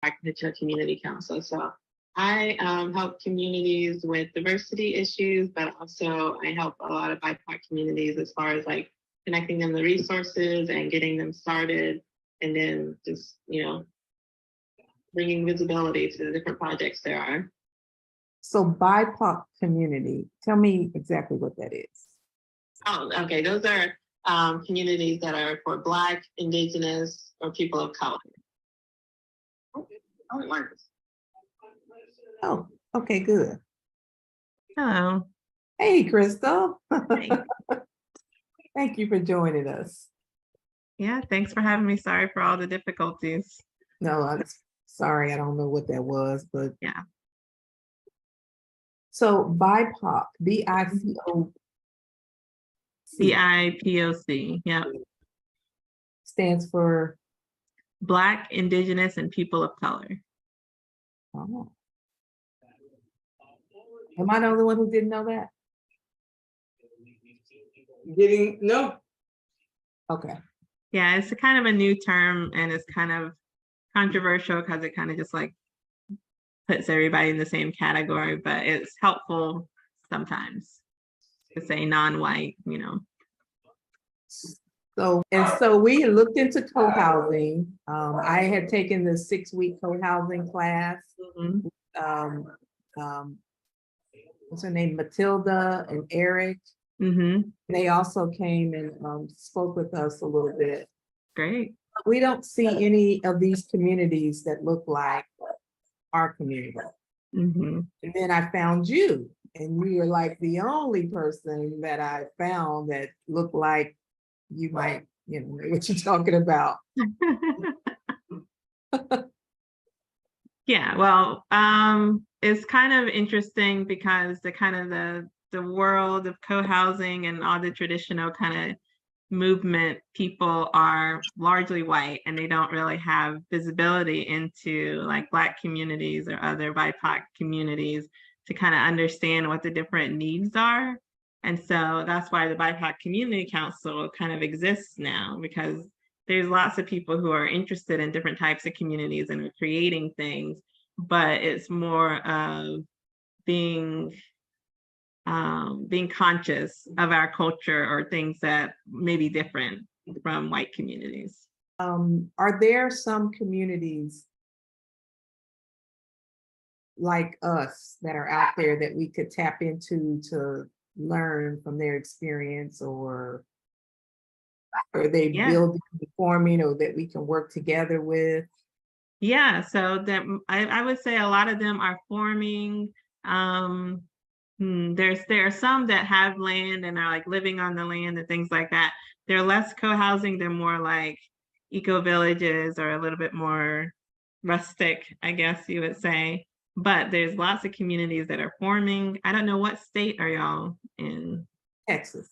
Architecture Community Council. So I help communities with diversity issues, but also I help a lot of BIPOC communities as far as like connecting them to resources and getting them started, and then just, bringing visibility to the different projects there are. So BIPOC community, tell me exactly what that is. Oh, okay. Those are communities that are for Black, Indigenous, or people of color. Oh, it works. Oh, okay, good. Hello. Hey, Crystal. Hey. Thank you for joining us. Yeah, thanks for having me. Sorry for all the difficulties. No, I'm sorry, I don't know what that was, but yeah. So BIPOC, BICO. BIPOC, yeah. Stands for Black, Indigenous, and people of color. Oh. Am I the only one who didn't know that? Didn't know? Okay. Yeah, it's a kind of a new term, and it's kind of controversial because it kind of just like puts everybody in the same category, but it's helpful sometimes to say non-white, So we looked into co-housing. I had taken the 6-week co-housing class. What's her name? Matilda and Eric. They also came and spoke with us a little bit. Great. We don't see any of these communities that look like our community. And then I found you, and you were like the only person that I found that looked like you might, know what you're talking about. Yeah, well, it's kind of interesting because the world of co-housing and all the traditional kind of movement people are largely white, and they don't really have visibility into like Black communities or other BIPOC communities to kind of understand what the different needs are. And so that's why the BIPOC Community Council kind of exists now, because there's lots of people who are interested in different types of communities and are creating things, but it's more of being conscious of our culture or things that may be different from white communities. Are there some communities like us that are out there that we could tap into to learn from their experience, or are they building, forming, or that we can work together with? Yeah, so that I would say a lot of them are forming. There are some that have land and are like living on the land and things like that. They're less co-housing, they're more like eco villages or a little bit more rustic, I guess you would say. But there's lots of communities that are forming. I don't know, what state are y'all in? Texas.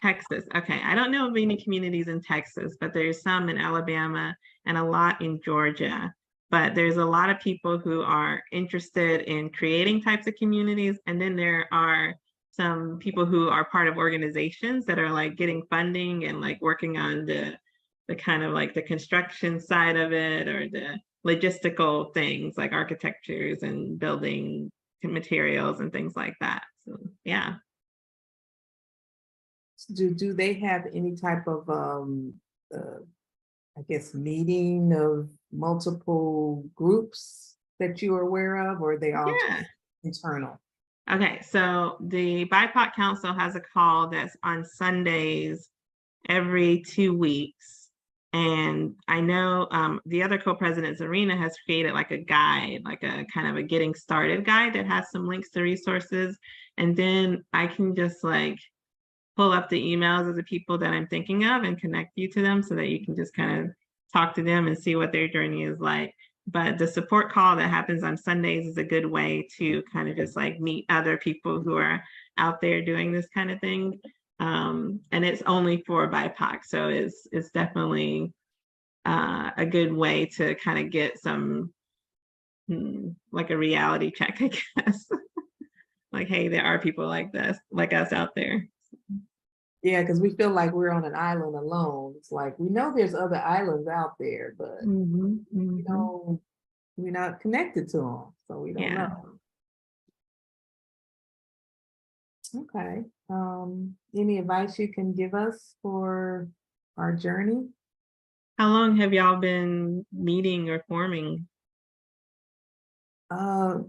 Texas. Okay. I don't know of any communities in Texas, but there's some in Alabama and a lot in Georgia. But there's a lot of people who are interested in creating types of communities. And then there are some people who are part of organizations that are like getting funding and like working on the kind of like the construction side of it, or the logistical things like architectures and building materials and things like that. So yeah. Do they have any type of I guess meeting of multiple groups that you are aware of, or are they all internal? Okay, so the BIPOC Council has a call that's on Sundays every 2 weeks. And I know the other co-president, Zarina, has created like a guide, like a kind of a getting started guide that has some links to resources. And then I can just like pull up the emails of the people that I'm thinking of and connect you to them so that you can just kind of talk to them and see what their journey is like. But the support call that happens on Sundays is a good way to kind of just like meet other people who are out there doing this kind of thing. And it's only for BIPOC. So it's definitely a good way to kind of get some, like a reality check, I guess. Like, hey, there are people like this, like us out there. Yeah, because we feel like we're on an island alone. It's like, we know there's other islands out there, but we we're not connected to them, so we don't Yeah. know. Okay. Any advice you can give us for our journey? How long have y'all been meeting or forming?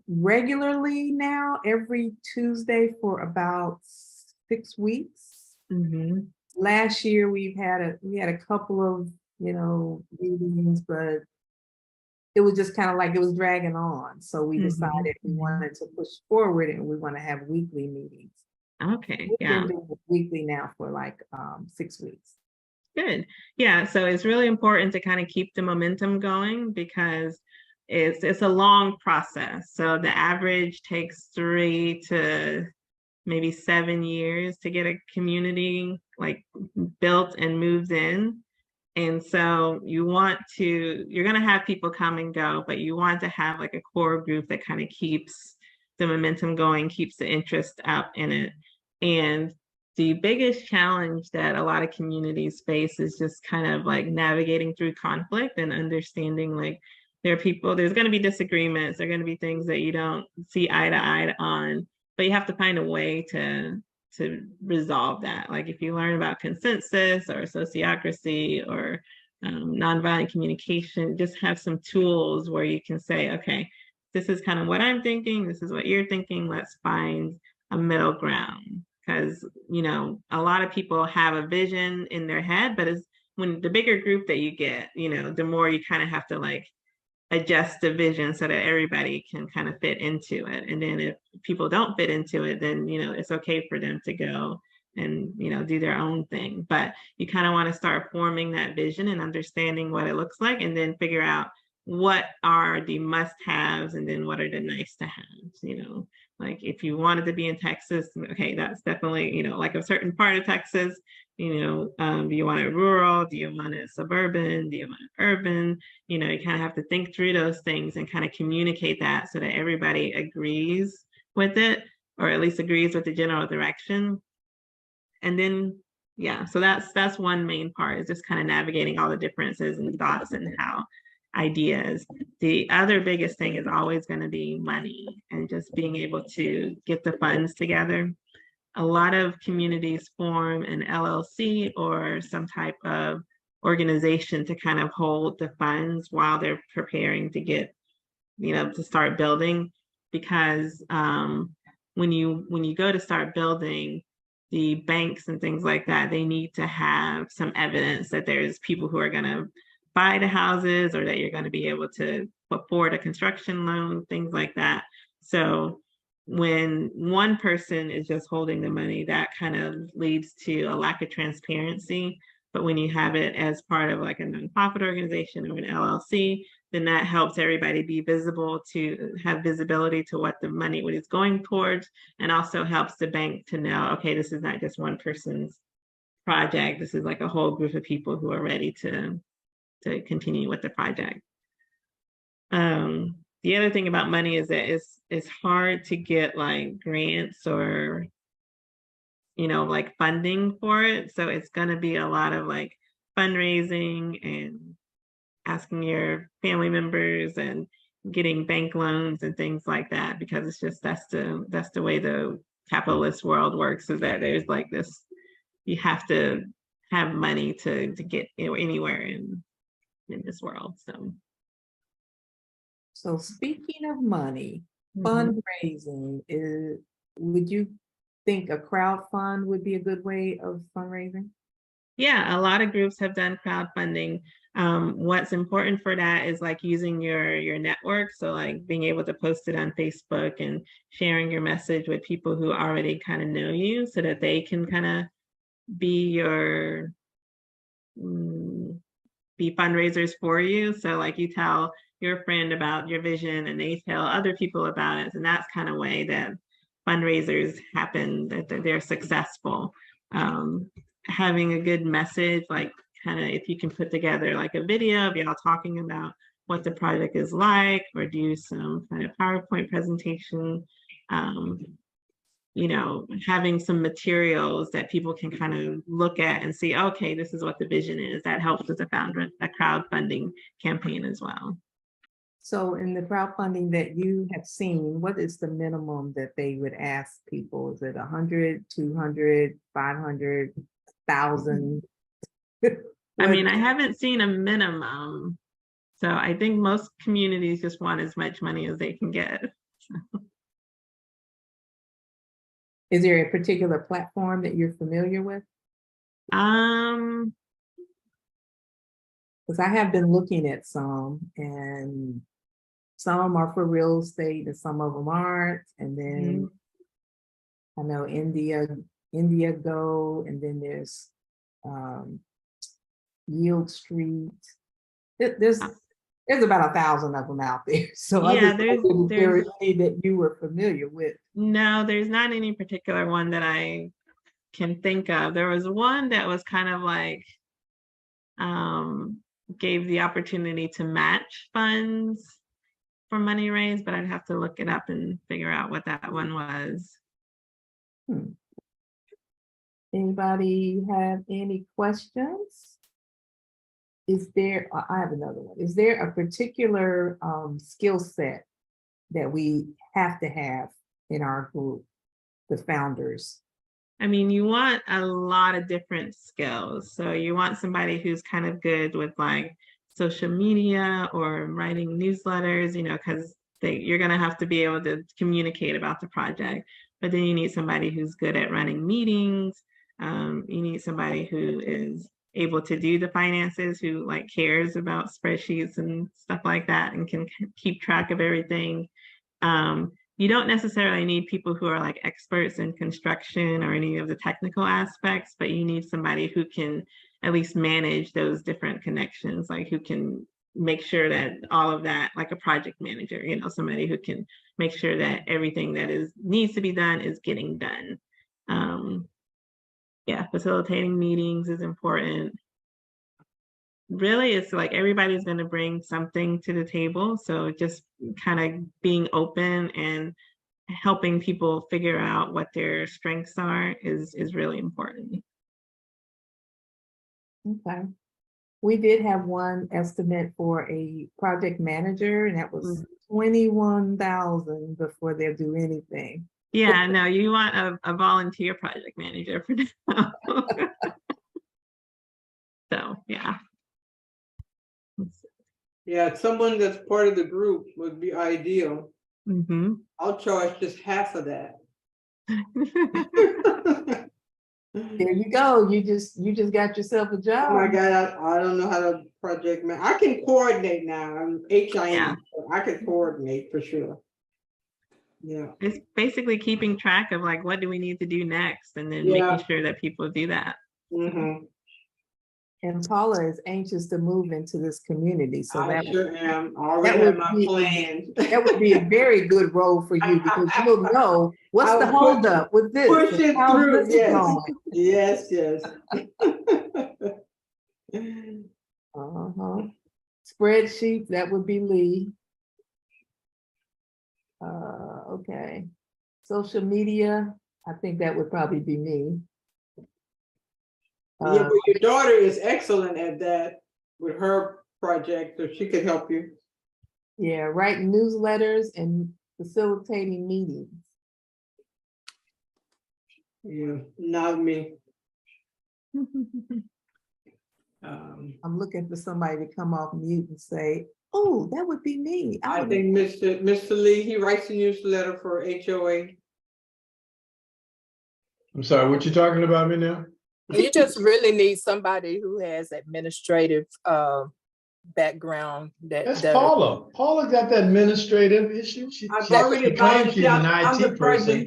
Regularly now, every Tuesday for about 6 weeks. Mm-hmm. Last year we had a couple of, meetings, but it was just kind of like it was dragging on. So we decided we wanted to push forward and we want to have weekly meetings. Okay. We've Yeah. been doing it weekly now for like 6 weeks. Good. Yeah. So it's really important to kind of keep the momentum going because it's a long process. So the average takes 3 to maybe 7 years to get a community like built and moved in. And so you're going to have people come and go, but you want to have like a core group that kind of keeps the momentum going, keeps the interest up in it. And the biggest challenge that a lot of communities face is just kind of like navigating through conflict and understanding like there's going to be disagreements, there are going to be things that you don't see eye to eye on, but you have to find a way to resolve that. Like if you learn about consensus or sociocracy or nonviolent communication, just have some tools where you can say, okay, this is kind of what I'm thinking, this is what you're thinking, let's find a middle ground. Because, a lot of people have a vision in their head, but when the bigger group that you get, the more you kind of have to like adjust the vision so that everybody can kind of fit into it. And then if people don't fit into it, then, it's okay for them to go and, do their own thing. But you kind of want to start forming that vision and understanding what it looks like, and then figure out what are the must-haves and then what are the nice-to-haves, like if you wanted to be in Texas, okay, that's definitely, like a certain part of Texas, do you want it rural? Do you want it suburban? Do you want it urban? You kind of have to think through those things and kind of communicate that so that everybody agrees with it, or at least agrees with the general direction. And then, yeah, so that's one main part, is just kind of navigating all the differences and thoughts and how ideas. The other biggest thing is always going to be money and just being able to get the funds together. A lot of communities form an LLC or some type of organization to kind of hold the funds while they're preparing to get, to start building. Because when you go to start building, the banks and things like that, they need to have some evidence that there's people who are going to buy the houses, or that you're going to be able to afford a construction loan, things like that. So when one person is just holding the money, that kind of leads to a lack of transparency. But when you have it as part of like a nonprofit organization or an LLC, then that helps everybody be visible, to have visibility to what the money is going towards, and also helps the bank to know, okay, this is not just one person's project. This is like a whole group of people who are ready to continue with the project. The other thing about money is that it's hard to get like grants or, like funding for it. So it's going to be a lot of like fundraising and asking your family members and getting bank loans and things like that, because it's just that's the way the capitalist world works, is that there's like this, you have to have money to get anywhere in this world. So speaking of money, fundraising would you think a crowd fund would be a good way of fundraising? Yeah, a lot of groups have done crowdfunding. What's important for that is like using your network. So like being able to post it on Facebook and sharing your message with people who already kind of know you, so that they can kind of be be fundraisers for you. So like you tell your friend about your vision and they tell other people about it. And that's kind of way that fundraisers happen, that they're successful. Having a good message, like kind of if you can put together like a video of y'all talking about what the project is like, or do some kind of PowerPoint presentation, having some materials that people can kind of look at and see, okay, this is what the vision is. That helps with a crowdfunding campaign as well. So in the crowdfunding that you have seen, what is the minimum that they would ask people? Is it 100, 200, 500, 1,000? I mean, I haven't seen a minimum. So I think most communities just want as much money as they can get. Is there a particular platform that you're familiar with? Because I have been looking at some, and some are for real estate and some of them aren't. And then I know India Go, and then there's Yield Street. There's about 1,000 of them out there. So yeah, I just wondered if there were any that you were familiar with. No, there's not any particular one that I can think of. There was one that was kind of like gave the opportunity to match funds for money raised, but I'd have to look it up and figure out what that one was. Anybody have any questions? I have another one. Is there a particular skill set that we have to have in our group, the founders? I mean, you want a lot of different skills. So you want somebody who's kind of good with like social media or writing newsletters, you know, because you're going to have to be able to communicate about the project. But then you need somebody who's good at running meetings. You need somebody who is able to do the finances, who like cares about spreadsheets and stuff like that and can keep track of everything. You don't necessarily need people who are like experts in construction or any of the technical aspects, but you need somebody who can at least manage those different connections, like who can make sure that all of that, like a project manager, you know, somebody who can make sure that everything that needs to be done is getting done. Yeah, facilitating meetings is important. Really, it's like everybody's going to bring something to the table. So just kind of being open and helping people figure out what their strengths are is really important. Okay. We did have one estimate for a project manager, and that was 21,000 before they'll do anything. Yeah, no, you want a volunteer project manager for now. So, yeah. Yeah, someone that's part of the group would be ideal. Mm-hmm. I'll charge just half of that. There you go. You just got yourself a job. Oh my God, I don't know how to project man. I can coordinate now. I'm HIM. Yeah. So I can coordinate for sure. Yeah. It's basically keeping track of like, what do we need to do next? And then making sure that people do that. Mm-hmm. And Paula is anxious to move into this community. So I sure am. I already that have would my be- plans. that would be a very good role for you, because you'll know what's the I'll holdup with this. Push it How's through. this Yes. going? Yes, yes. Spreadsheets, that would be Lee. Okay. Social media, I think that would probably be me. Yeah, but your daughter is excellent at that with her project, so she could help you. Yeah, writing newsletters and facilitating meetings. Yeah, not me. I'm looking for somebody to come off mute and say, oh, that would be me. I think Mr. Lee, he writes a newsletter for HOA. I'm sorry, what you talking about me now? You just really need somebody who has administrative background. That's Paula. Paula got that administrative issue. She claims she's an IT person,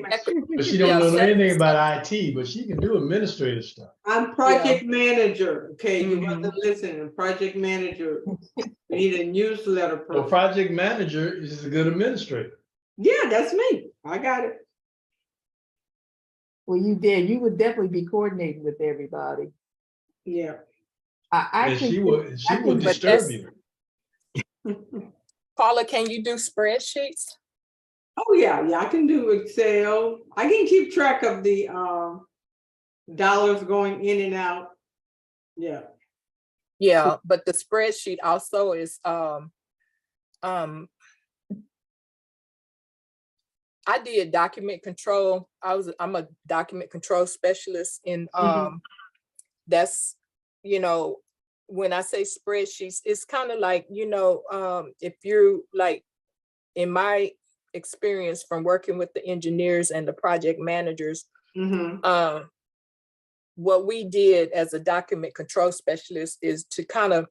but she don't know anything about IT, but she can do administrative stuff. I'm project manager. Okay, you want to listen. Project manager. You need a newsletter person. Well, project manager is a good administrator. Yeah, that's me. I got it. Well, you would definitely be coordinating with everybody. Yeah. I she would disturb you. Paula, can you do spreadsheets? Oh yeah, I can do Excel. I can keep track of the dollars going in and out. Yeah. Yeah, but the spreadsheet also is I did document control. I'm a document control specialist in that's, you know, when I say spreadsheets, it's kind of like, you know, if you're like, in my experience from working with the engineers and the project managers, what we did as a document control specialist is to kind of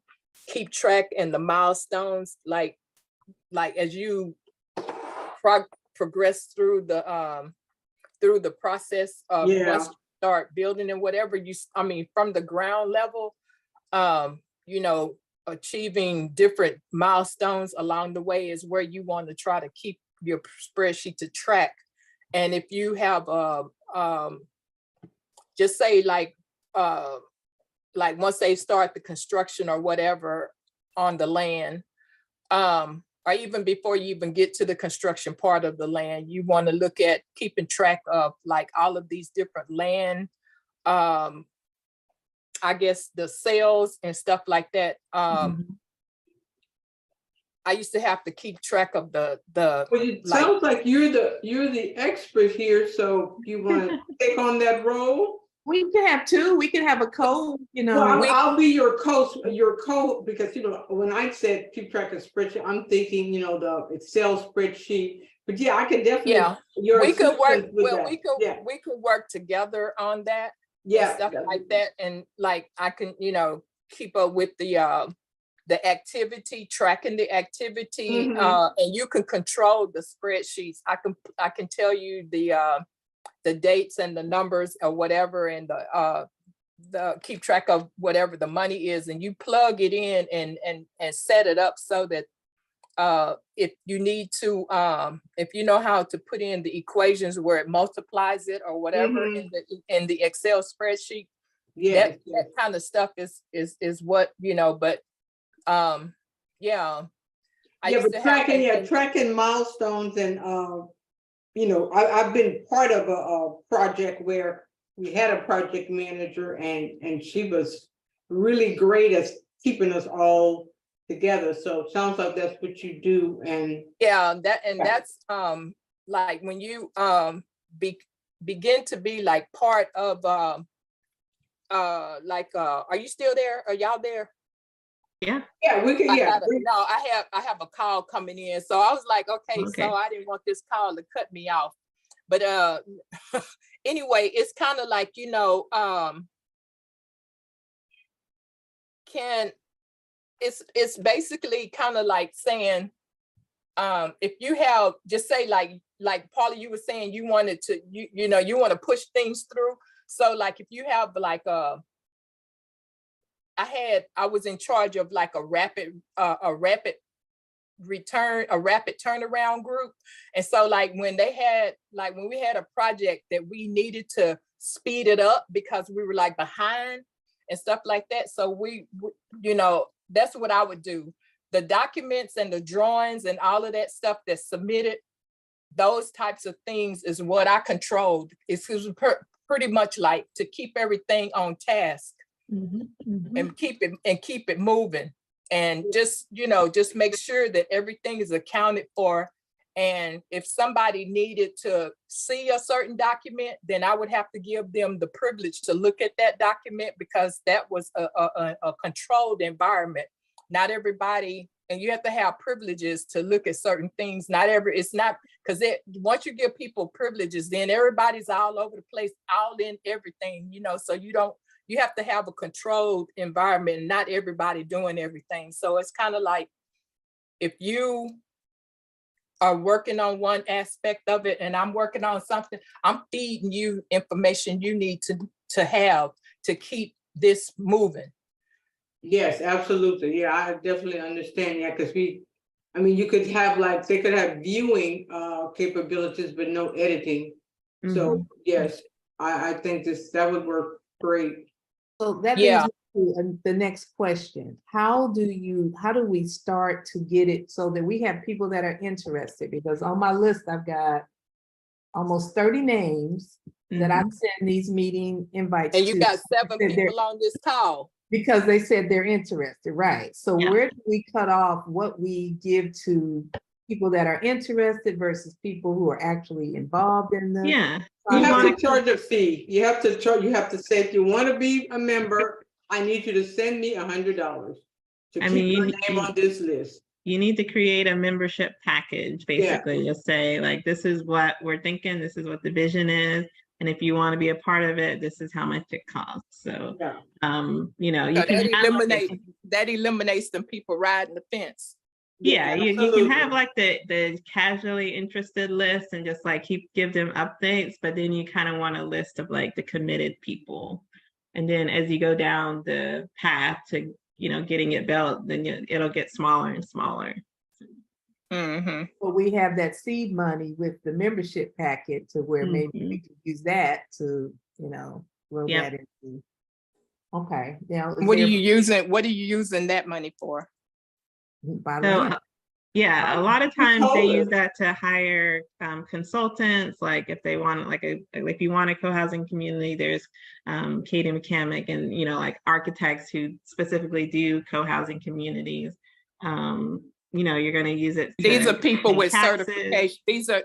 keep track and the milestones, like as you progress through the process of once you start building and whatever I mean, from the ground level, you know, achieving different milestones along the way is where you want to try to keep your spreadsheet to track. And if you have just say like once they start the construction or whatever on the land, or even before you even get to the construction part of the land, you want to look at keeping track of like all of these different land, I guess the sales and stuff like that. I used to have to keep track of the Well, it sounds like you're the expert here, so you want to take on that role? We can have two. We can have a code, you know. Well, I'll be your co, because, you know, when I said keep track of spreadsheet, I'm thinking, you know, the Excel spreadsheet. But yeah, I can definitely. We could work. Well, we could work together on that. Yeah, stuff like that, and like I can, you know, keep up with the activity, tracking the activity, and you can control the spreadsheets. I can tell you the dates and the numbers or whatever, and the keep track of whatever the money is, and you plug it in and set it up so that if you need to, if you know how to put in the equations where it multiplies it or whatever in the Excel spreadsheet, that kind of stuff is what, you know. But tracking milestones, and you know, I've been part of a project where we had a project manager, and she was really great at keeping us all together. So it sounds like that's what you do. And that's like when you begin to be like part of are you still there? Are y'all there? Yeah, we can. I have a call coming in, so I was like, okay. So I didn't want this call to cut me off, but anyway, it's kind of like, you know, it's basically kind of like saying, if you have, just say like Paula, you were saying you wanted to, you know, you want to push things through. So like if you have like I was in charge of like a rapid turnaround group. And so like when we had a project that we needed to speed it up because we were like behind and stuff like that. So we you know, that's what I would do. The documents and the drawings and all of that stuff that's submitted, those types of things is what I controlled. It's pretty much like to keep everything on task and keep it moving, and just, you know, just make sure that everything is accounted for. And if somebody needed to see a certain document, then I would have to give them the privilege to look at that document, because that was a controlled environment. Not everybody, and you have to have privileges to look at certain things. It's not, because once you give people privileges, then everybody's all over the place, all in everything, you know. So you have to have a controlled environment, not everybody doing everything. So it's kind of like, if you are working on one aspect of it and I'm working on something, I'm feeding you information you need to have to keep this moving. Yes, absolutely. Yeah, I definitely understand. Yeah, because you could have they could have viewing capabilities, but no editing. So yes, I think that would work great. So that brings me to the next question. How do we start to get it so that we have people that are interested? Because on my list, I've got almost 30 names that I send these meeting invites to. And you got 7 people on this call. Because they said they're interested, right? So Yeah. where do we cut off what we give to people that are interested versus people who are actually involved in the? Yeah. You You have wanna- to charge a fee. You have to charge, you have to say, if you want to be a member, I need you to send me $100 to I keep your mean, name on this list. you need to create a membership package, basically. You'll say, like, this is what we're thinking, this is what the vision is. And if you want to be a part of it, this is how much it costs. So, Yeah. you know, you So can that eliminates them people riding the fence. yeah, you can absolutely. have like the casually interested list and just like give them updates, but then you kind of want a list of like the committed people. And then as you go down the path to, you know, getting it built, then it'll get smaller and smaller. Mm-hmm. But we have that seed money with the membership packet to where maybe we can use that to, you know, grow Yep. that into. Okay, now. What are you using that money for? So, yeah, a lot of times they told use us. that to hire consultants. Like if they want, like if you want a co-housing community, there's Katie McCamick and, you know, like architects who specifically do co-housing communities. You know, you're going to use it. These are people with taxes. certification.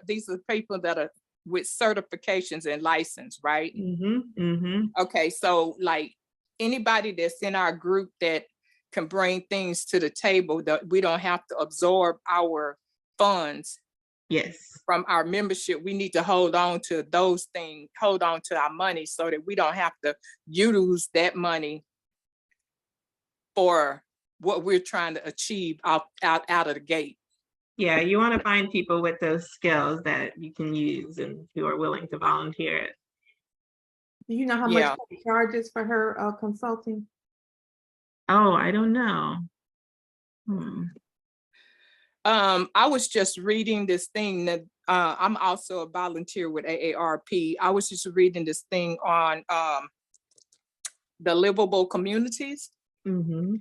These are people that are with certifications and license, right? Mm-hmm, mm-hmm. Okay, so like anybody that's in our group that can bring things to the table that we don't have to absorb our funds Yes. from our membership, we need to hold on to those things, hold on to our money so that we don't have to use that money for what we're trying to achieve out of the gate. Yeah, you want to find people with those skills that you can use and who are willing to volunteer. Do you know how much she charges for her consulting? Oh, I don't know. I was just reading this thing that I'm also a volunteer with AARP. I was just reading this thing on the livable communities. Mm-hmm.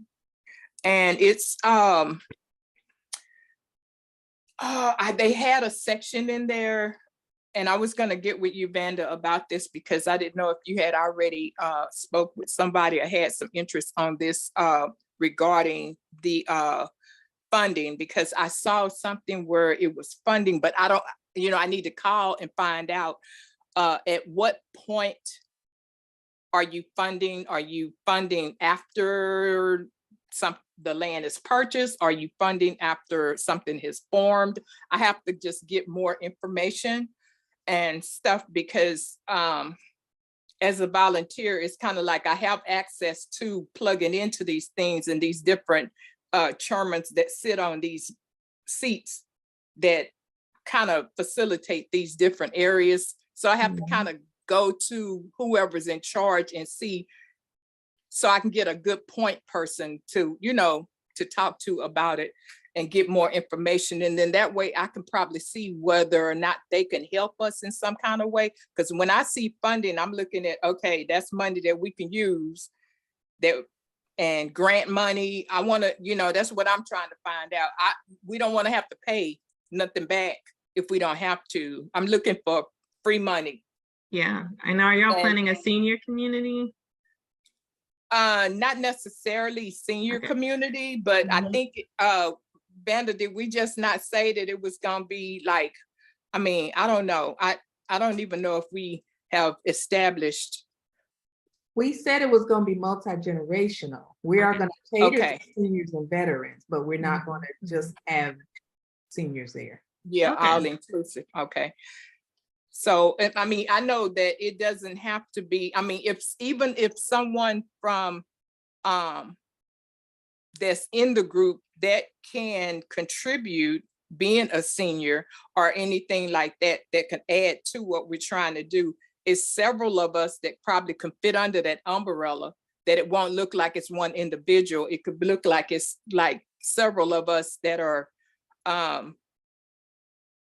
And it's they had a section in there, and I was going to get with you, Vanda, about this because I didn't know if you had already spoke with somebody or had some interest on this regarding the funding, because I saw something where it was funding, but I don't, you know, I need to call and find out at what point are you funding? Are you funding after the land is purchased? Are you funding after something is formed? I have to just get more information and stuff because as a volunteer, it's kind of like I have access to plugging into these things and these different chairmen that sit on these seats that kind of facilitate these different areas. So I have to kind of go to whoever's in charge and see, so I can get a good point person to, you know, to talk to about it and get more information. And then that way I can probably see whether or not they can help us in some kind of way. Because when I see funding, I'm looking at, okay, that's money that we can use that, and grant money. I want to, you know, that's what I'm trying to find out. We don't want to have to pay nothing back if we don't have to. I'm looking for free money. Yeah, I know. Are y'all planning a senior community? Not necessarily senior community, but I think Vanda, did we just not say that it was gonna be like, I mean, I don't know. I don't even know if we have established. We said it was going to be multi-generational. We are going to cater to seniors and veterans, but we're not going to just have seniors there. Yeah, all inclusive. Okay. So, I mean, I know that it doesn't have to be, I mean, even if someone from that's in the group that can contribute, being a senior or anything like that, that can add to what we're trying to do, is several of us that probably can fit under that umbrella, that it won't look like it's one individual. It could look like it's like several of us that are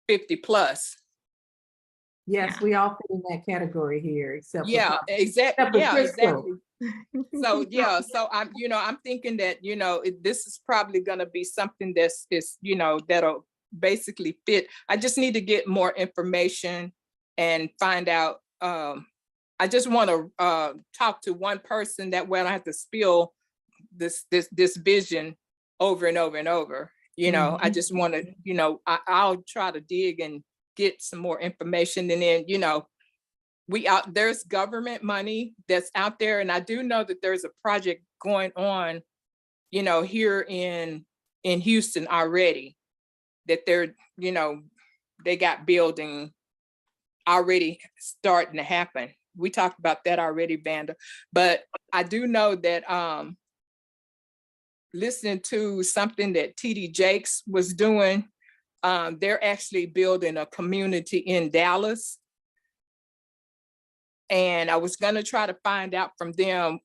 50 plus. Yes, we all fit in that category here, except exactly. So so I'm, you know, I'm thinking that, you know, this is probably going to be something that's, you know, that'll basically fit. I just need to get more information and find out. I just want to talk to one person, that way I don't have to spill this vision over and over and over. You know, I just want to, you know, I'll try to dig and get some more information, and then, you know, there's government money that's out there, and I do know that there's a project going on, you know, here in Houston already, that they're, you know, they got building already starting to happen. We talked about that already, Vanda, but I do know that listening to something that TD Jakes was doing, they're actually building a community in Dallas. And I was gonna try to find out from them,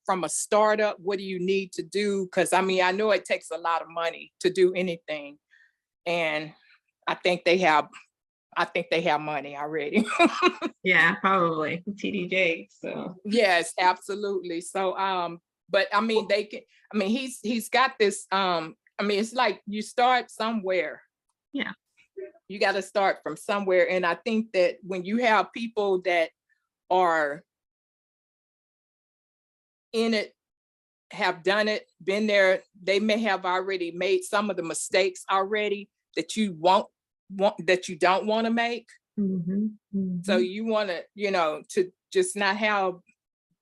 from a startup, what do you need to do? Because I mean, I know it takes a lot of money to do anything. And I think they have money already. Yeah, probably TDJ. So yes, absolutely. So but I mean, he's got this, I mean, it's like you start somewhere. Yeah. You got to start from somewhere. And I think that when you have people that are in it, have done it, been there, they may have already made some of the mistakes already that you don't want to make. So you want to, you know, to just not have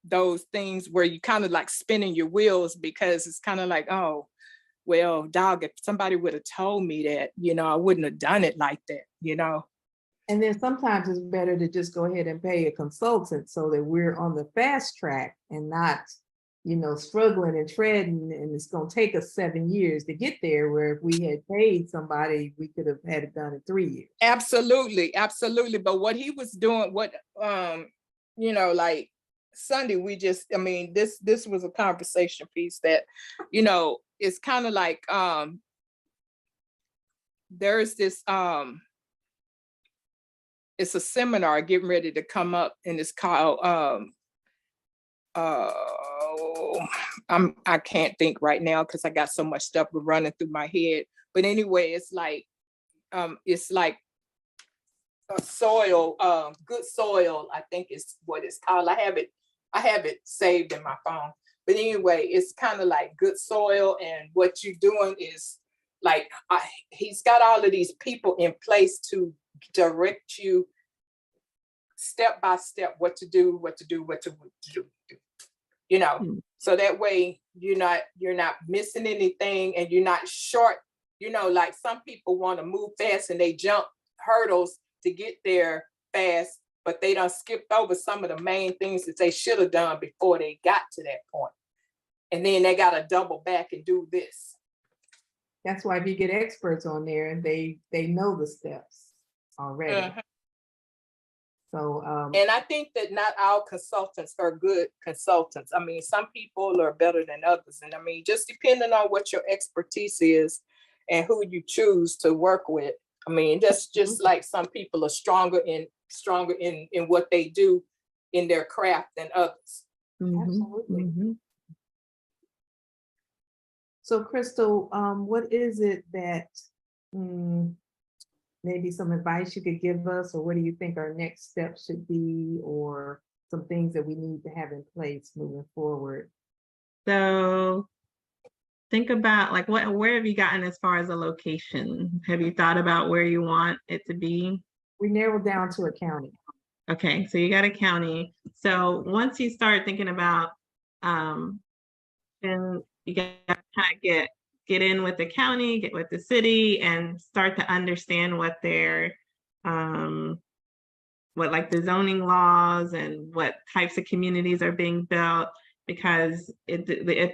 those things where you kind of like spinning your wheels, because it's kind of like, oh, well, dog, if somebody would have told me that, you know, I wouldn't have done it like that, you know. And then sometimes it's better to just go ahead and pay a consultant so that we're on the fast track and not, you know, struggling and treading, and it's going to take us 7 years to get there, where if we had paid somebody, we could have had it done in 3 years. Absolutely, absolutely. But what he was doing, you know, like Sunday, I mean, this was a conversation piece that, you know, it's kind of like, there's this, it's a seminar getting ready to come up, and it's called, I can't think right now because I got so much stuff running through my head. But anyway, it's like a soil, good soil, I think is what it's called. I have it saved in my phone. But anyway, it's kind of like good soil, and what you're doing is like, he's got all of these people in place to direct you step by step, what to do, you know. So that way you're not missing anything, and you're not short. You know, like some people want to move fast and they jump hurdles to get there fast, but they done skipped over some of the main things that they should have done before they got to that point. And then they got to double back and do this. That's why if you get experts on there, and they know the steps already. So, and I think that not all consultants are good consultants. I mean, some people are better than others. And I mean, just depending on what your expertise is and who you choose to work with. I mean, that's just like some people are stronger in what they do in their craft than others. Absolutely. So Crystal, what is it that maybe some advice you could give us, or what do you think our next steps should be, or some things that we need to have in place moving forward? So think about like where have you gotten as far as a location? Have you thought about where you want it to be? We narrowed down to a county. Okay, so you got a county. So once you start thinking about, then you got to kind of get in with the county, get with the city, and start to understand what their what like the zoning laws and what types of communities are being built, because it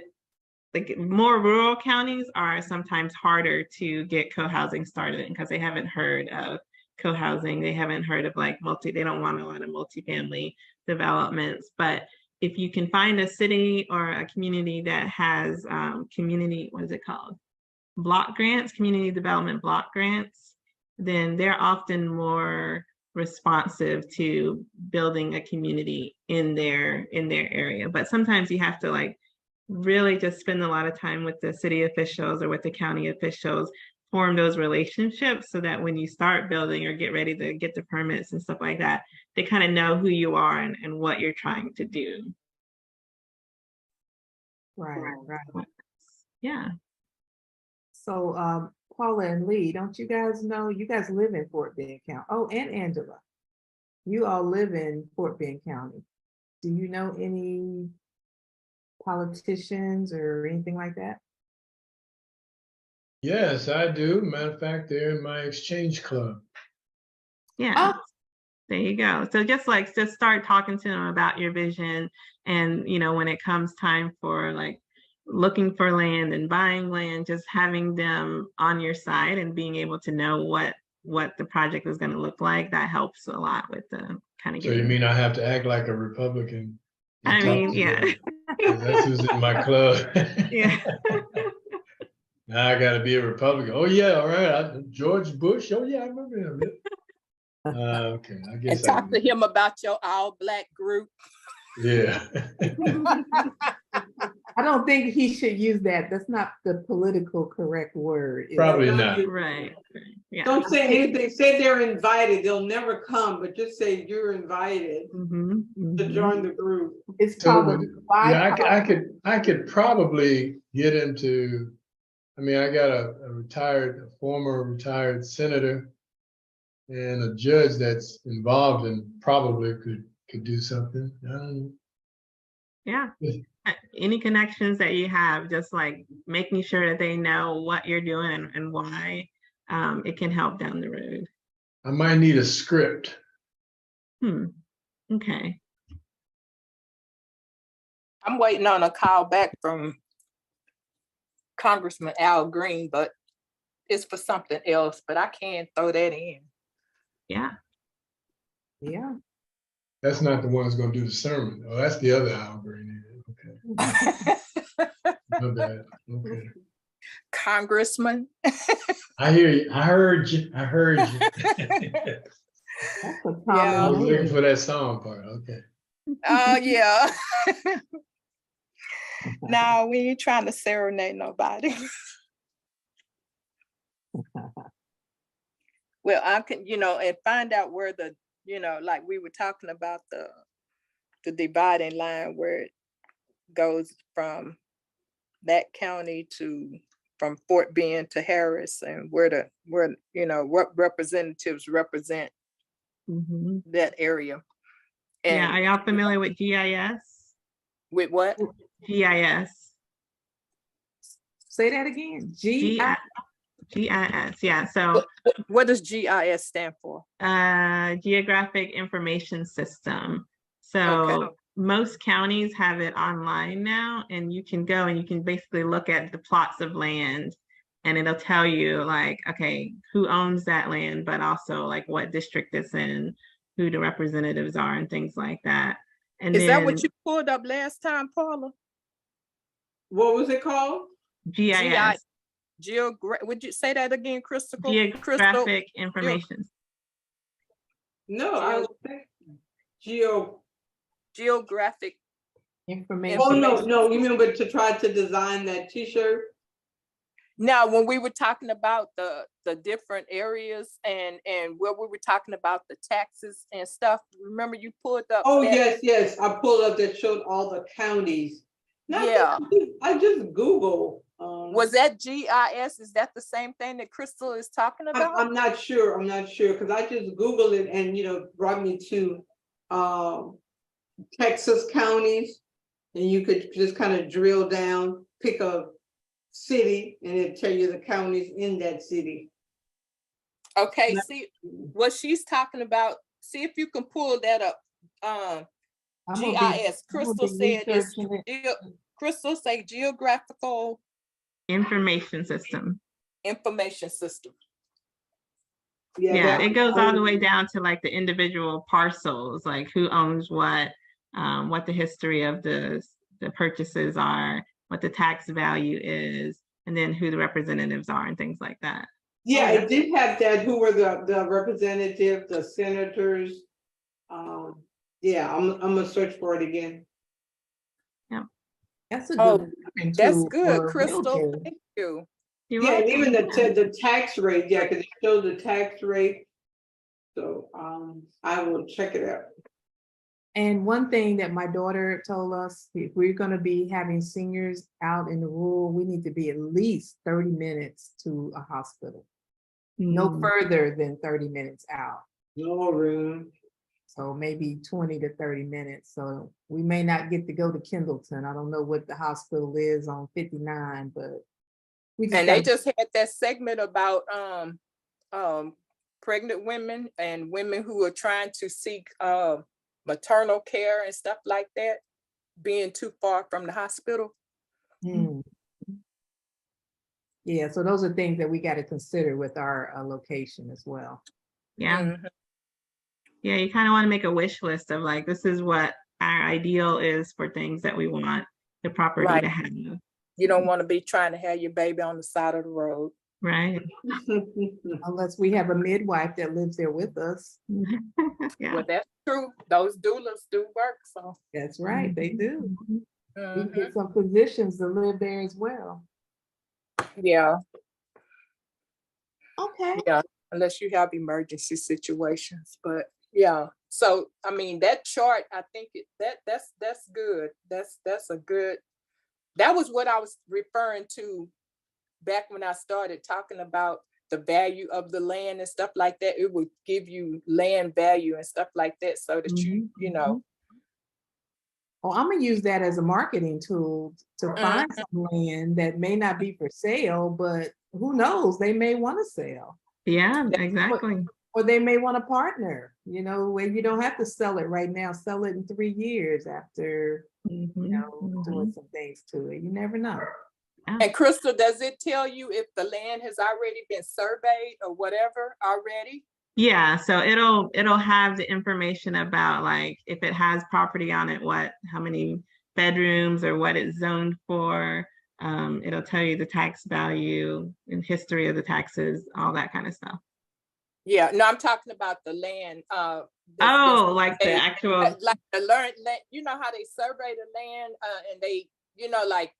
like more rural counties are sometimes harder to get co-housing started in, because they haven't heard of co-housing, they haven't heard of like they don't want a lot of multifamily developments. But if you can find a city or a community that has community, what is it called? Block grants, community development block grants, then they're often more responsive to building a community in their area. But sometimes you have to like really just spend a lot of time with the city officials or with the county officials, form those relationships so that when you start building or get ready to get the permits and stuff like that, they kind of know who you are and what you're trying to do. Right. Yeah. So, Paula and Lee, don't you guys know, you guys live in Fort Bend County? Oh, and Angela, you all live in Fort Bend County. Do you know any politicians or anything like that? Yes, I do. Matter of fact, they're in my exchange club. Yeah. There you go. So just start talking to them about your vision. And, you know, when it comes time for like looking for land and buying land, just having them on your side and being able to know what the project is going to look like, that helps a lot with the kind of So you mean I have to act like a Republican? I mean, yeah. Because that's who's in my club. Yeah. Now I got to be a Republican. Oh yeah, all right. George Bush. Oh yeah, I remember him. Okay, I guess And talk to him about your all black group. Yeah. I don't think he should use that. That's not the political correct word. Probably not. Right. Yeah. Don't say anything. Say they're invited. They'll never come, but just say you're invited to join the group. It's called I could probably get him to. I mean, I got a former retired senator and a judge that's involved and probably could do something. I don't know. Yeah. Any connections that you have, just like making sure that they know what you're doing and why, it can help down the road. I might need a script. Okay. I'm waiting on a call back from Congressman Al Green, but it's for something else, but I can throw that in. Yeah. Yeah. That's not the one that's going to do the sermon. Oh, that's the other Al Green. Okay. My bad. Okay. Congressman. I hear you. I heard you. I was looking for that song part. Okay. Oh, yeah. No, we ain't trying to serenade nobody. Well, I can, and find out where the, like we were talking about the dividing line where it goes from that county from Fort Bend to Harris, and where what representatives represent that area. And yeah, are y'all familiar with GIS? With what? GIS. Say that again. GIS. Yeah. So what does GIS stand for? Geographic Information System. So most counties have it online now, and you can go and you can basically look at the plots of land, and it'll tell you like, okay, who owns that land, but also like what district it's in, who the representatives are, and things like that. And is that what you pulled up last time, Paula? What was it called? GIS. Would you say that again, Crystal? Geographic Information. No, I would think geographic information. Oh no, you remember to try to design that T-shirt? Now, when we were talking about the different areas and where we were talking about the taxes and stuff, remember you pulled up? Oh, yes, I pulled up that showed all the counties. Yeah. I just Googled. Was that GIS? Is that the same thing that Crystal is talking about? I'm not sure because I just Googled it and brought me to Texas counties, and you could just kind of drill down, pick a city, and it'll tell you the counties in that city. Okay, see what she's talking about. See if you can pull that up. GIS. Crystal said it's Crystal say geographical information system. Information system. Yeah, it goes all the way down to like the individual parcels, like who owns what the history of the purchases are, what the tax value is, and then who the representatives are and things like that. Yeah, it did have that. Who were the representatives, the senators? Yeah, I'm gonna search for it again. Yeah, that's a good. That's good, Crystal. Thank you. Yeah, and even the tax rate. Yeah, because it shows the tax rate. So I will check it out. And one thing that my daughter told us, if we're gonna be having seniors out in the rural, we need to be at least 30 minutes to a hospital. No Mm. further than 30 minutes out. No room. So maybe 20 to 30 minutes. So we may not get to go to Kendleton. I don't know what the hospital is on 59, but we just And they got, just had that segment about pregnant women and women who are trying to seek maternal care and stuff like that, being too far from the hospital. Yeah, so those are things that we got to consider with our location as well. Yeah. Mhm. Yeah, you kind of want to make a wish list of like, this is what our ideal is for things that we want the property Right. to have. You don't want to be trying to have your baby on the side of the road. Right. Unless we have a midwife that lives there with us. Yeah. Well, that's true. Those doulas do work, so. That's right, they do. We Mhm. get some physicians to live there as well. Yeah, Okay. yeah, unless you have emergency situations, but yeah. So, I mean, that chart, I think that's good. That's a good, that was what I was referring to back when I started talking about the value of the land and stuff like that. It would give you land value and stuff like that, so that you know. Well, I'm gonna use that as a marketing tool to find some land that may not be for sale, but who knows, they may want to sell. Yeah, exactly. Or they may want to partner, you know, where you don't have to sell it right now, sell it in 3 years after, you know, doing some things to it. You never know. And Crystal, does it tell you if the land has already been surveyed or whatever already? Yeah, so it'll have the information about like if it has property on it, how many bedrooms or what it's zoned for. It'll tell you the tax value and history of the taxes, all that kind of stuff. Yeah, no, I'm talking about the land. Oh, like the actual, like the land. You know how they survey the land, and they, you know, like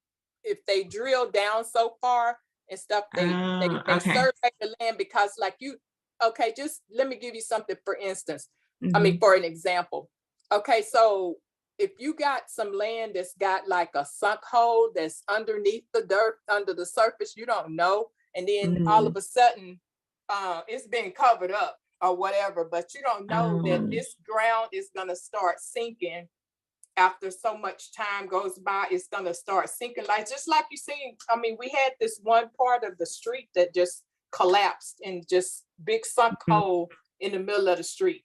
if they drill down so far and stuff, they okay. survey the land because, like you, okay, just let me give you something for instance. I Mhm. mean, for an example. Okay, so if you got some land that's got like a sunk hole that's underneath the dirt, under the surface, you don't know, and then all of a sudden, it's been covered up or whatever, but you don't know that this ground is gonna start sinking after so much time goes by. It's gonna start sinking, like just like you see. I mean, we had this one part of the street that just collapsed and just big sunk hole in the middle of the street.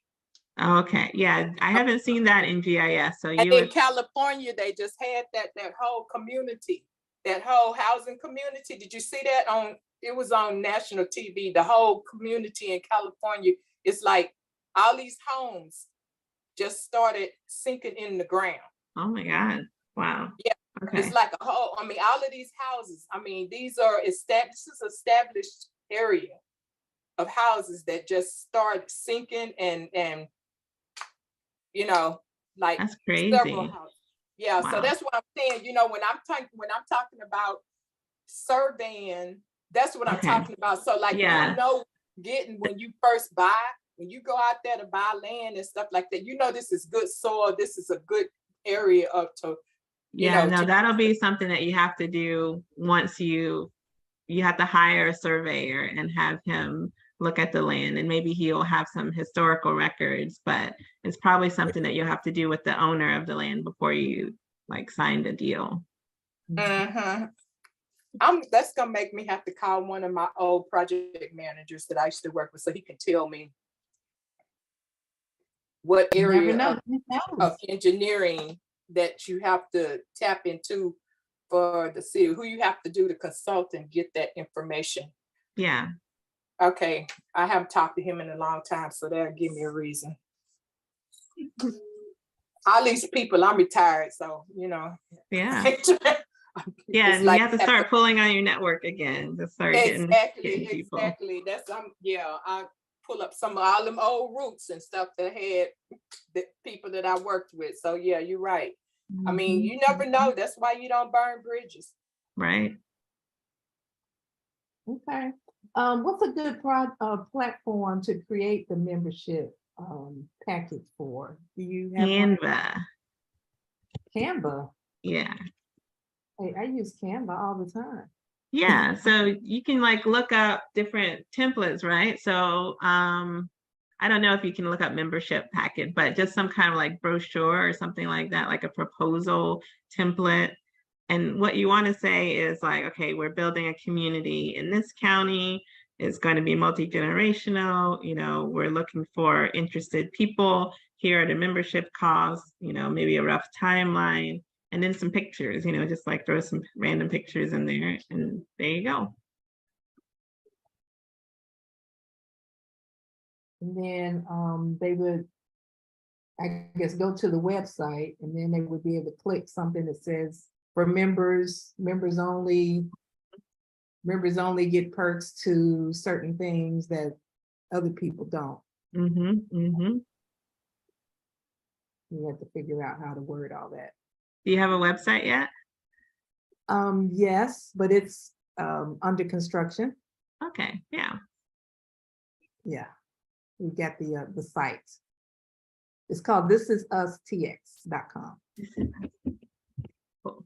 Okay, yeah, I haven't seen that in GIS. So And you in would, California, they just had that whole community, that whole housing community. Did you see that on? It was on national TV. The whole community in California, it's like all these homes just started sinking in the ground. oh my God, wow. Yeah, Okay. it's like a whole. I mean, all of these houses. I mean, these are established. This is established area of houses that just start sinking and you know, like That's several crazy. houses. Yeah, so Wow. that's what I'm saying. You know, when I'm talking about surveying, that's what I'm Okay. talking about. So like, Yeah. you know, when you first buy, when you go out there to buy land and stuff like that, you know, this is good soil. This is a good area Yeah, no, that'll be something that you have to do once you have to hire a surveyor and have him look at the land, and maybe he'll have some historical records, but it's probably something that you'll have to do with the owner of the land before you like sign the deal. That's gonna make me have to call one of my old project managers that I used to work with so he can tell me what area of engineering that you have to tap into for the city, who you have to do to consult and get that information. Yeah. Okay, I haven't talked to him in a long time, so that'll give me a reason. All these people, I'm retired, so you know. Yeah. Yeah, and like you have to start pulling on your network again to start getting people. Exactly. That's I pull up some of all them old roots and stuff that had the people that I worked with. So yeah, you're right. I mean, you never know. That's why you don't burn bridges. Right. Okay. What's a good platform to create the membership packet for? Do you have one? Canva. Canva? Yeah. Hey, I use Canva all the time. Yeah, so you can like look up different templates, right? So I don't know if you can look up membership packet, but just some kind of like brochure or something like that, like a proposal template. And what you want to say is like, okay, we're building a community in this county. It's going to be multi-generational. You know, we're looking for interested people. Here are the membership costs, you know, maybe a rough timeline, and then some pictures, you know, just like throw some random pictures in there, and there you go. And then they would, I guess, go to the website, and then they would be able to click something that says for members only get perks to certain things that other people don't. You have to figure out how to word all that. Do you have a website yet? Yes, but it's under construction. Okay, yeah. Yeah, we got the site. It's called thisisusTX.com. Cool.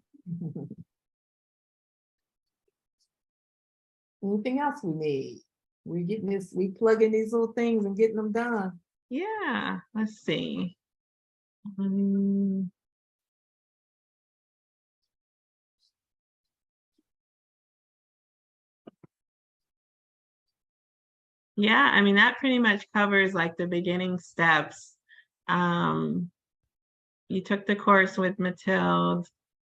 Anything else we need? We plug in these little things and getting them done. Yeah, let's see. Yeah, I mean, that pretty much covers like the beginning steps. You took the course with Mathilde.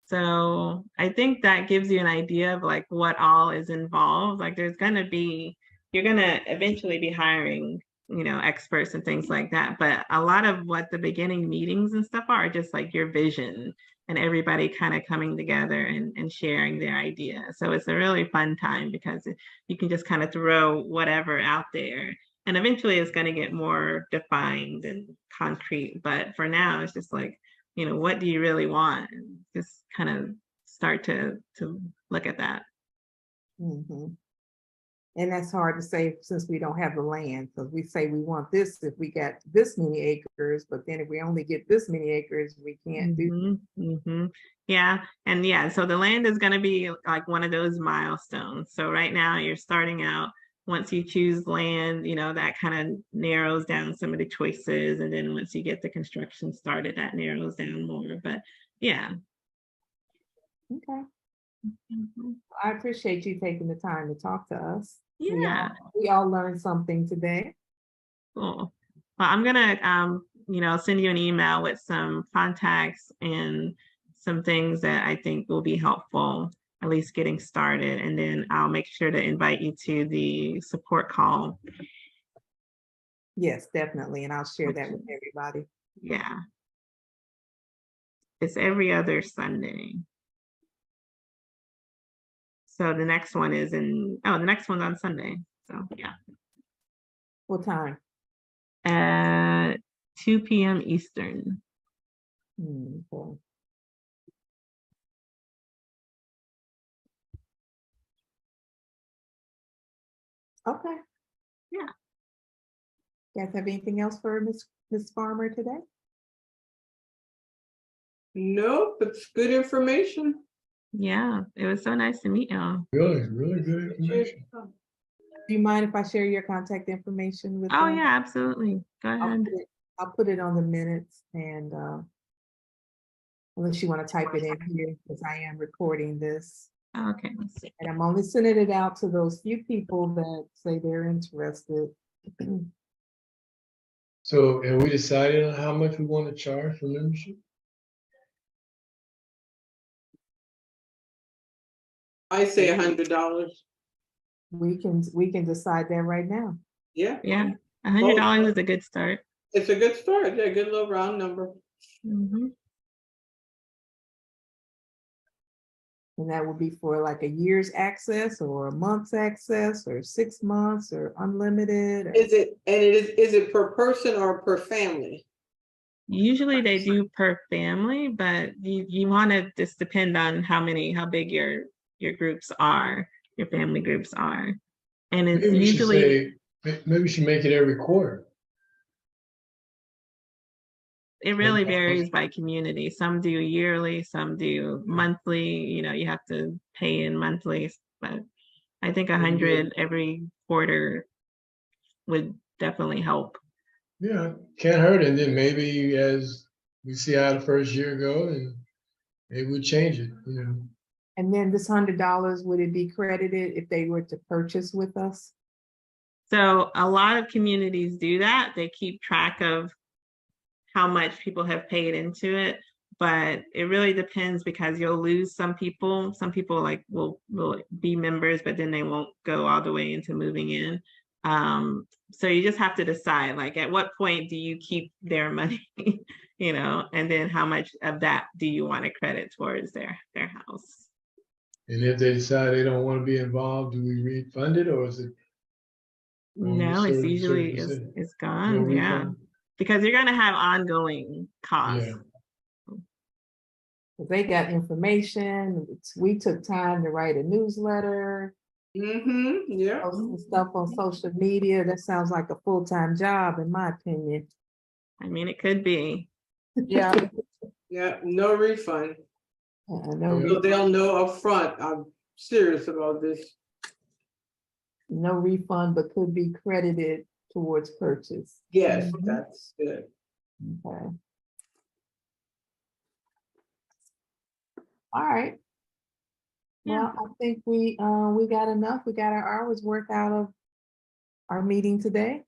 So I think that gives you an idea of like what all is involved. Like you're gonna eventually be hiring, you know, experts and things like that. But a lot of what the beginning meetings and stuff are just like your vision and everybody kind of coming together and sharing their idea. So it's a really fun time because you can just kind of throw whatever out there. And eventually it's going to get more defined and concrete. But for now, it's just like, you know, what do you really want? And just kind of start to look at that. And that's hard to say since we don't have the land, because we say we want this if we got this many acres, but then if we only get this many acres, we can't do. Yeah, and yeah, so the land is going to be like one of those milestones. So right now you're starting out. Once you choose land, you know, that kind of narrows down some of the choices. And then once you get the construction started, that narrows down more. But yeah. Okay. I appreciate you taking the time to talk to us. Yeah. We all learned something today. Cool. Well, I'm gonna you know, send you an email with some contacts and some things that I think will be helpful, at least getting started. And then I'll make sure to invite you to the support call. Yes, definitely. And I'll share that with everybody. Yeah. It's every other Sunday. So the next one is the next one's on Sunday. So yeah. What time? At 2 p.m. Eastern. Okay. Okay. Yeah. You guys have anything else for Ms. Farmer today? Nope, it's good information. Yeah, it was so nice to meet y'all. Really, really good information. Do you mind if I share your contact information with Oh them? yeah, absolutely. Go ahead. I'll put it on the minutes, and unless you want to type it in here, because I am recording this. Okay, let's see. And I'm only sending it out to those few people that say they're interested. So, and we decided on how much we want to charge for membership? I say $100. We can decide that right now. Yeah. Yeah, $100 is a good start. It's a good start. Yeah, good little round number. And that would be for like a year's access or a month's access or 6 months or unlimited. Is it per person or per family? Usually they do per family, but you want to just depend on how big your groups are, your family groups are. And it's Maybe usually maybe we should make it every quarter. It really varies by community. Some do yearly, some do monthly, you know, you have to pay in monthly, but I think 100 every quarter would definitely help. Yeah, can't hurt. And then maybe as we see how the first year go, and maybe we change it, you know. And then this $100, would it be credited if they were to purchase with us? So a lot of communities do that. They keep track of how much people have paid into it, but it really depends because you'll lose some people. Some people like will be members, but then they won't go all the way into moving in. So you just have to decide, like, at what point do you keep their money, you know, and then how much of that do you want to credit towards their house? And if they decide they don't want to be involved, do we refund it, or is it? No, it's usually it's gone. No yeah, refund? because you're going to have ongoing costs. Yeah. They got information. We took time to write a newsletter, Yeah. post some stuff on social media. That sounds like a full-time job, in my opinion. I mean, it could be. Yeah. Yeah, no refund. No, So they'll know upfront, I'm serious about this. no refund, but could be credited towards purchase. Yes, that's good. Okay. All right. Yeah. Well, I think we got enough. We got our hours worth out of our meeting today.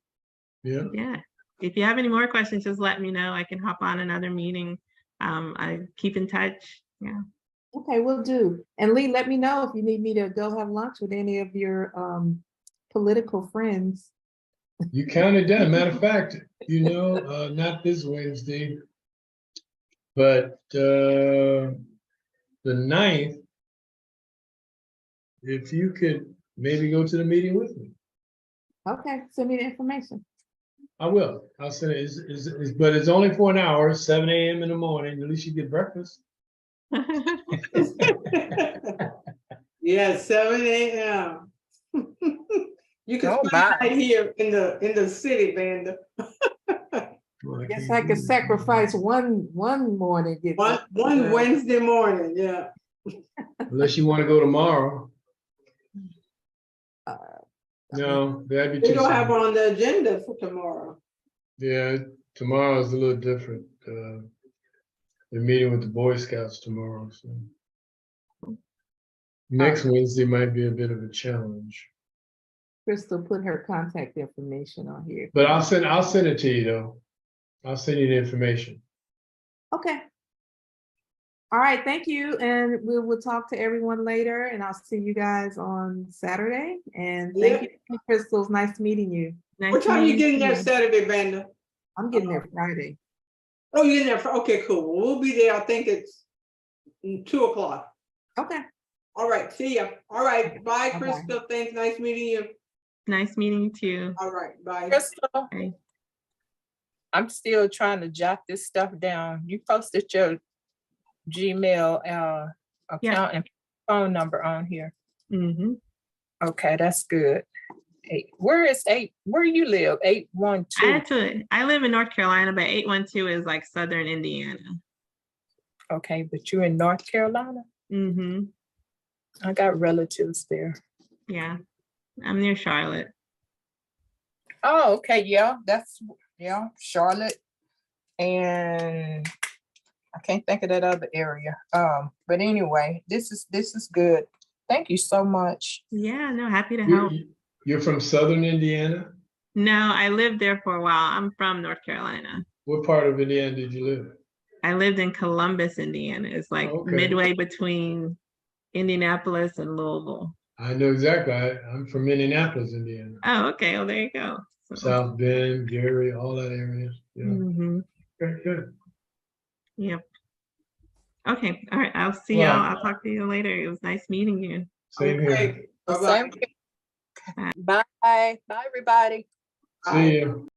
Yeah. Yeah. If you have any more questions, just let me know. I can hop on another meeting. I keep in touch. Yeah. Okay, we'll do. And Lee, let me know if you need me to go have lunch with any of your political friends. You counted down. Matter of fact, you know, not this Wednesday, but the 9th, if you could maybe go to the meeting with me. Okay, send me the information. I will. I'll send it. But it's only for an hour, 7 a.m. in the morning. At least you get breakfast. Yeah, 7 a.m. You can Oh, spend my. the night here in the city, Vanda. I guess I could sacrifice one morning. Get One Wednesday morning, yeah. Unless you want to go tomorrow. Uh, No, that'd be We too don't have soon. on the agenda for tomorrow. Yeah, tomorrow is a little different. They're meeting with the Boy Scouts tomorrow, so next Wednesday might be a bit of a challenge. Crystal put her contact information on here. But I'll send it to you though. I'll send you the information. Okay. All right, thank you. And we'll talk to everyone later, and I'll see you guys on Saturday. And thank you, Crystal. It's nice meeting you. Nice What time you getting there you. Saturday, Vanda? I'm getting there Friday. Oh, you're getting there, okay, cool. We'll be there, I think it's 2 o'clock. Okay. All right, see ya. All right, bye, Bye-bye. Crystal. Thanks, nice meeting you. Nice meeting you too. All right, bye. Crystal, Okay. I'm still trying to jot this stuff down. You posted your Gmail account and phone number on here. Mm-hmm. Okay, that's good. Where you live? 812. I live in North Carolina, but 812 is like Southern Indiana. Okay, but you're in North Carolina? Mm-hmm. I got relatives there. Yeah. I'm near Charlotte. Oh, okay, yeah, Charlotte. And I can't think of that other area. But anyway, this is good. Thank you so much. Yeah, no, happy to help. You're from Southern Indiana? No, I lived there for a while. I'm from North Carolina. What part of Indiana did you live? I lived in Columbus, Indiana. It's like midway between Indianapolis and Louisville. I know exactly. I'm from Indianapolis, Indiana. Oh, okay. Well, there you go. So, South Bend, Gary, all that area. Yeah. mm-hmm. Very good. Yep. Okay. All right. I'll see y'all. I'll talk to you later. It was nice meeting you. Same here. Bye-bye. Bye. Bye, everybody. See you.